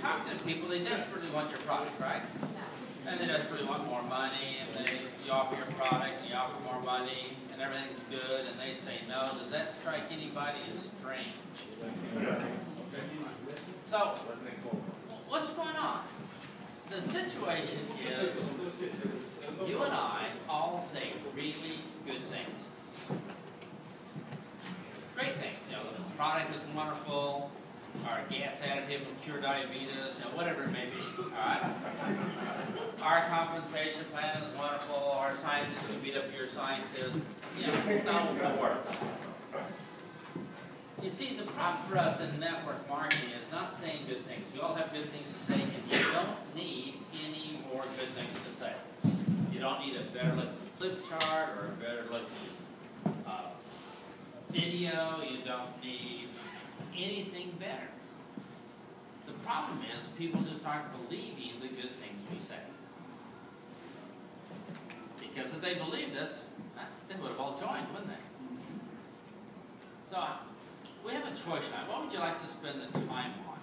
talking to people, they desperately want your product, right? And they desperately want more money, and you offer your product, and you offer more money, and everything's good, and they say no. Does that strike anybody as strange? So, what's going on? The situation is, you and I all say really good things. Great things. You know, the product is wonderful, our gas additive will cure diabetes, you know, whatever it may be. All right? Our compensation plan is wonderful, our scientists can beat up your scientists. You know, that works. You see, the problem for us in network marketing is not saying good things. You all have good things to say, and you don't need any more good things to say. You don't need a better looking flip chart or a better looking video. You don't need anything better. The problem is people just aren't believing the good things we say. Because if they believed us, they would have all joined, wouldn't they? So, we have a choice now. What would you like to spend the time on?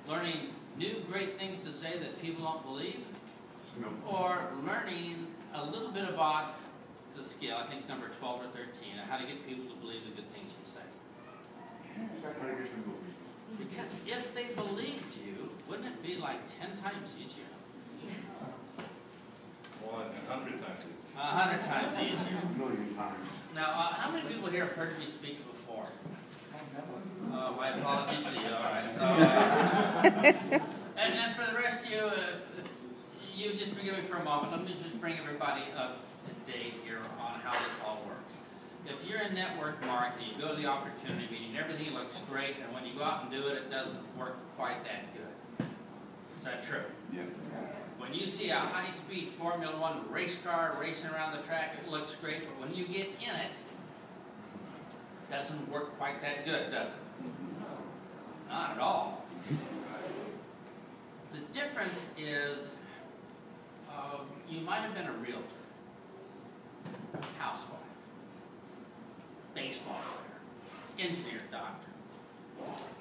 Learning new great things to say that people don't believe? No. Or learning a little bit about the skill, I think it's number 12 or 13, how to get people to believe the good things you say. Because if they believed you, wouldn't it be like 10 times easier? 100 times easier. 100 times easier. A million times. Now, how many people here have heard me speak before? My apologies to you. All right. So, and for the rest of you, you just forgive me for a moment. Let me just bring everybody up to date here on how this all works. If you're in network marketing, you go to the opportunity meeting, everything looks great, and when you go out and do it, it doesn't work quite that good. Is that true? Yeah. When you see a high-speed Formula One race car racing around the track, it looks great, but when you get in it, it doesn't work quite that good, does it? Not at all. The difference is, you might have been a realtor, housewife, baseball player, engineer, doctor.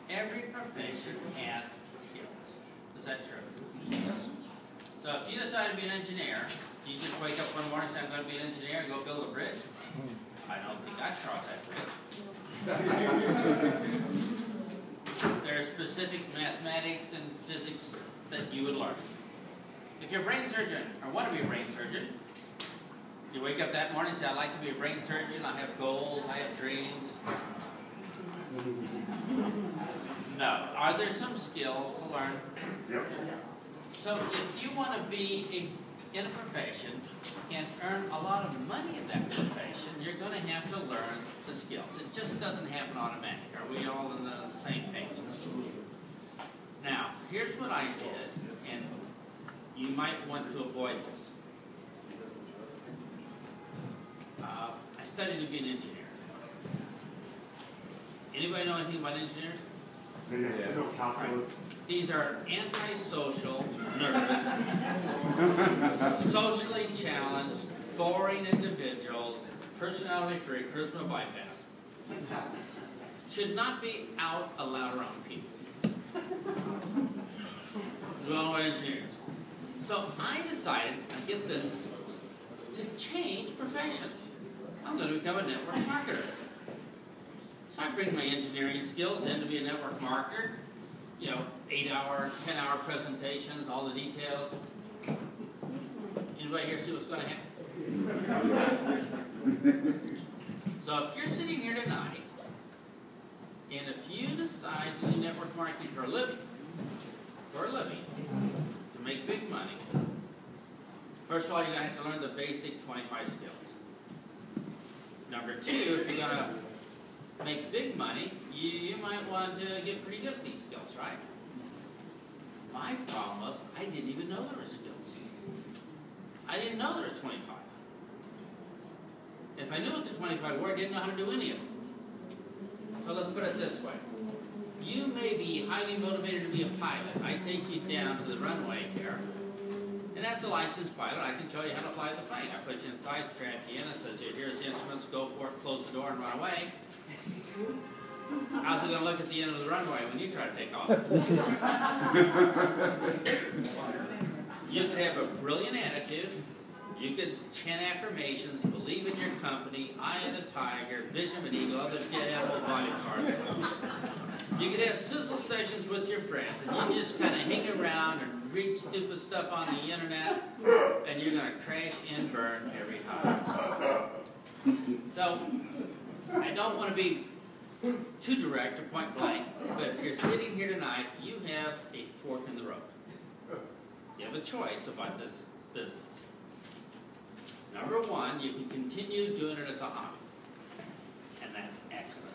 Every profession has skills. Is that true? So if you decide to be an engineer, do you just wake up one morning and say, I'm going to be an engineer and go build a bridge? I don't think I'd cross that bridge. There are specific mathematics and physics that you would learn. If you're a brain surgeon, or want to be a brain surgeon, you wake up that morning and say, I'd like to be a brain surgeon, I have goals, I have dreams. No. Are there some skills to learn? Yep. So if you want to be in a profession and earn a lot of money in that profession, you're going to have to learn the skills. It just doesn't happen automatic. Are we all on the same page? Now, here's what I did, and you might want to avoid this. I studied to be an engineer. Anybody know anything about engineers? No calculus. These are antisocial nerds, socially challenged, boring individuals, personality-free, charisma bypass. Should not be out allowed around people. Well, we're engineers. So I decided, get this, to change professions. I'm going to become a network marketer. So I bring my engineering skills in to be a network marketer. You know, 8-hour, 10-hour presentations, all the details. Anybody here see what's going to happen? So if you're sitting here tonight, and if you decide to do network marketing for a living, to make big money, first of all, you're going to have to learn the basic 25 skills. Number two, if you're going to make big money, you might want to get pretty good at these skills, right? My problem was I didn't even know there were skills. I didn't know there was 25. If I knew what the 25 were, I didn't know how to do any of them. So let's put it this way. You may be highly motivated to be a pilot. I take you down to the runway here, and as a licensed pilot, I can show you how to fly the plane. I put you inside, strap you in, and says, here's the instruments, go for it, close the door, and run away. How's it going to look at the end of the runway when you try to take off? You could have a brilliant attitude. You could chant affirmations, believe in your company, eye of the tiger, vision of an eagle, other dead animal body parts. You could have sizzle sessions with your friends, and you just kind of hang around and read stupid stuff on the internet, and you're going to crash and burn every time. So, I don't want to be too direct or point blank, but if you're sitting here tonight, you have a fork in the road. You have a choice about this business. Number one, you can continue doing it as a hobby, and that's excellent.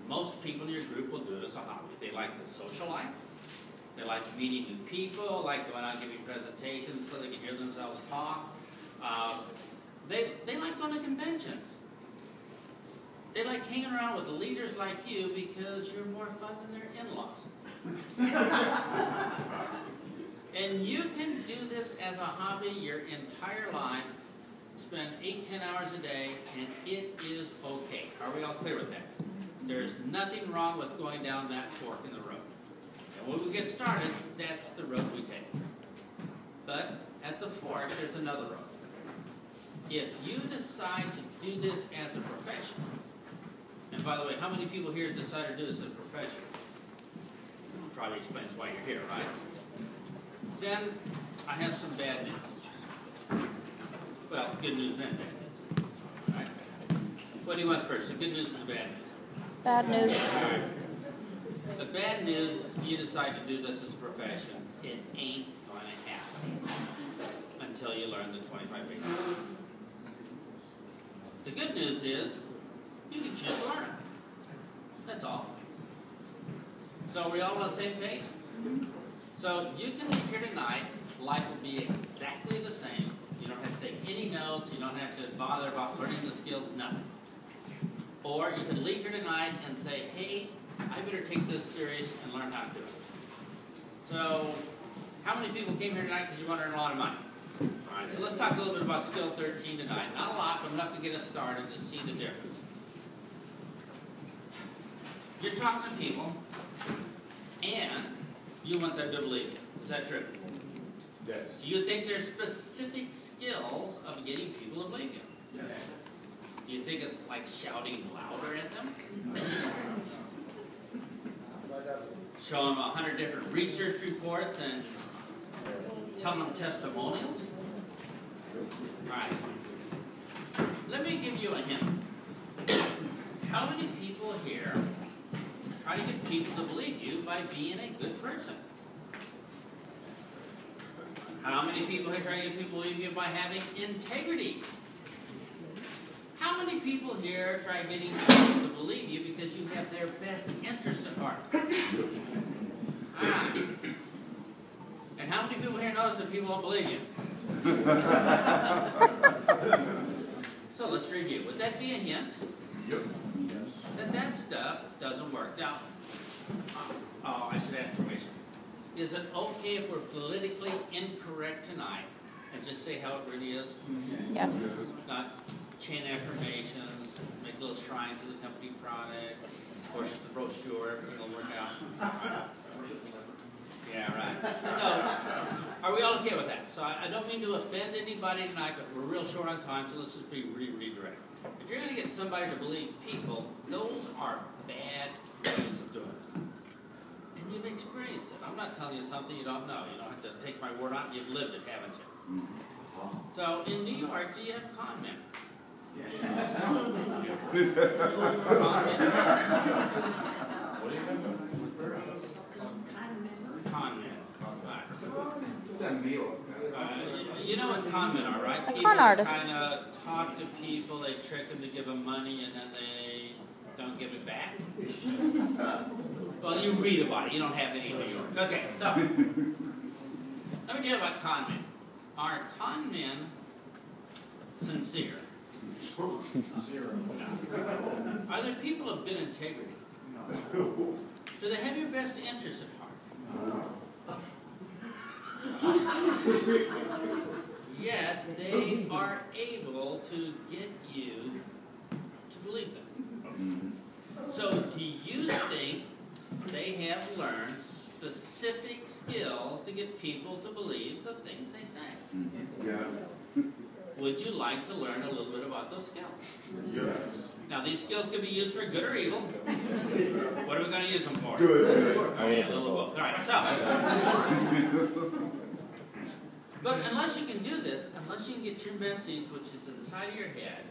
Most people in your group will do it as a hobby. They like the social life. They like meeting new people, like going out and giving presentations so they can hear themselves talk. They like going to conventions. They like hanging around with leaders like you because you're more fun than their in-laws. And you can do this as a hobby your entire life, spend 8-10 hours a day, and it is okay. Are we all clear with that? There's nothing wrong with going down that fork in the road. And when we get started, that's the road we take. But at the fork, there's another road. If you decide to do this as a profession, and by the way, how many people here decide to do this as a profession? Which probably explains why you're here, right? Then I have some bad news. Well, good news and bad news. All right? What do you want first, the good news or the bad news? Bad news. All right. The bad news is if you decide to do this as a profession, it ain't going to happen until you learn the 25 basic lessons. The good news is you can choose to learn it. That's all. So are we all on the same page? So you can leave here tonight, life will be exactly the same. You don't have to take any notes, you don't have to bother about learning the skills, nothing. Or you can leave here tonight and say, hey, I better take this serious and learn how to do it. So, how many people came here tonight because you want to earn a lot of money? All right, so let's talk a little bit about Skill 13 tonight. Not a lot, but enough to get us started to see the difference. You're talking to people, and you want them to believe you. Is that true? Yes. Do you think there's specific skills of getting people to believe you? Yes. Do you think it's like shouting louder at them? Show them 100 different research reports and tell them testimonials? All right. Let me give you a hint. How many people here try to get people to believe you by being a good person? How many people here try to get people to believe you by having integrity? How many people here try getting people to believe you because you have their best interest at heart? And how many people here notice that people won't believe you? So let's review. Would that be a hint? Yep. That stuff doesn't work. Now, I should ask permission. Is it okay if we're politically incorrect tonight and just say how it really is? Yes. Not chant affirmations, make a little shrine to the company product, worship the brochure, everything will work out. Right. Yeah, right. So, are we all okay with that? So I don't mean to offend anybody tonight, but we're real short on time, so let's just be really direct. If you're going to get somebody to believe people, those are bad ways of doing it. And you've experienced it. I'm not telling you something you don't know. You don't have to take my word on it. You've lived it, haven't you? So, in New York, do you have con men? Yes. Con men. Con men. You know what con men are, right? A con artist. People kind of talk to people, they trick them to give them money, and then they don't give it back. Well, you read about it. You don't have any in New York. Okay, so let me tell you about con men. Are con men sincere? Zero. No. Are they people of good integrity? No. Do they have your best interest at heart? No. Yet they are able to get you to believe them. So do you think they have learned specific skills to get people to believe the things they say? Yes. Would you like to learn a little bit about those skills? Yes. Now, these skills could be used for good or evil. What are we going to use them for? Good. Okay, a little both. All right, so. But unless you can do this, unless you can get your message, which is inside of your head,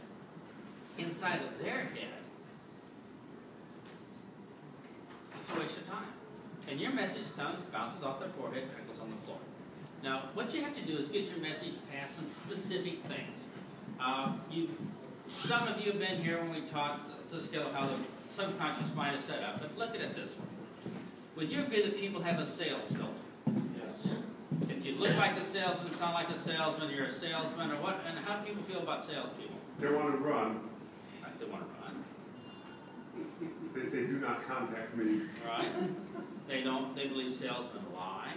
inside of their head, it's a waste of time. And your message comes, bounces off their forehead, trickles on the floor. Now, what you have to do is get your message past some specific things. Some of you have been here when we talked the skill of how the subconscious mind is set up, but look at it this way. Would you agree that people have a sales filter? Yes. If you look like a salesman, sound like a salesman, you're a salesman, or what? And how do people feel about salespeople? They want to run. Right, they want to run. They say, do not contact me. Right? They believe salesmen lie.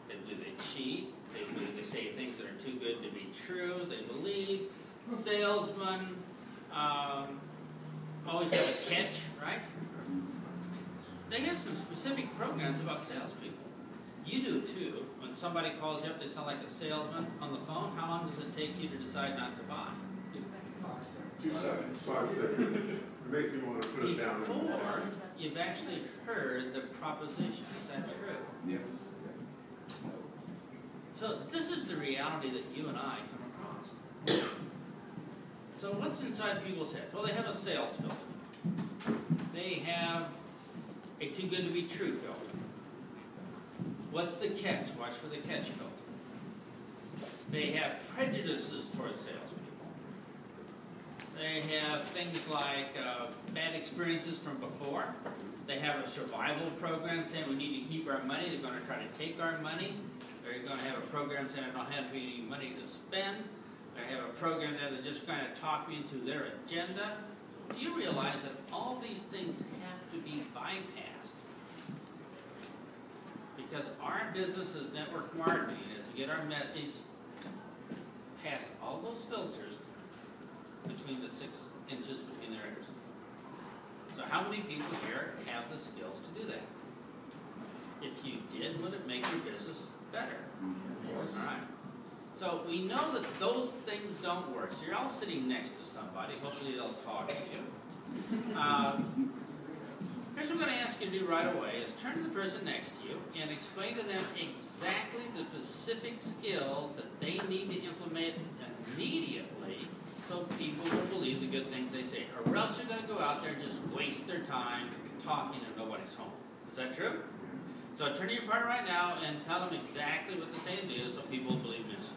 They believe they cheat. They believe they say things that are too good to be true. They believe salesmen always have a catch, right? They have some specific programs about salespeople. You do too. When somebody calls you up, they sound like a salesman on the phone. How long does it take you to decide not to buy? 2 seconds. 5 seconds. It makes me want to put it down. Before you've actually heard the proposition. Is that true? Yes. So this is the reality that you and I come across. So what's inside people's heads? Well, they have a sales filter. They have a too good to be true filter. What's the catch? Watch for the catch filter. They have prejudices towards salespeople. They have things like bad experiences from before. They have a survival program saying we need to keep our money. They're going to try to take our money. They're going to have a program saying I don't have any money to spend. They have a program there that's just going to talk me into their agenda. Do you realize that all these things have to be bypassed? Because our business is network marketing is to get our message past all those filters between the 6 inches between their ears. So how many people here have the skills to do that? If you did, would it make your business better? All right. So we know that those things don't work. So you're all sitting next to somebody. Hopefully they'll talk to you. Here's what I'm going to ask you to do right away is turn to the person next to you and explain to them exactly the specific skills that they need to implement immediately so people will believe the good things they say. Or else you're going to go out there and just waste their time talking and nobody's home. Is that true? So turn to your partner right now and tell them exactly what to say and do so people will believe this.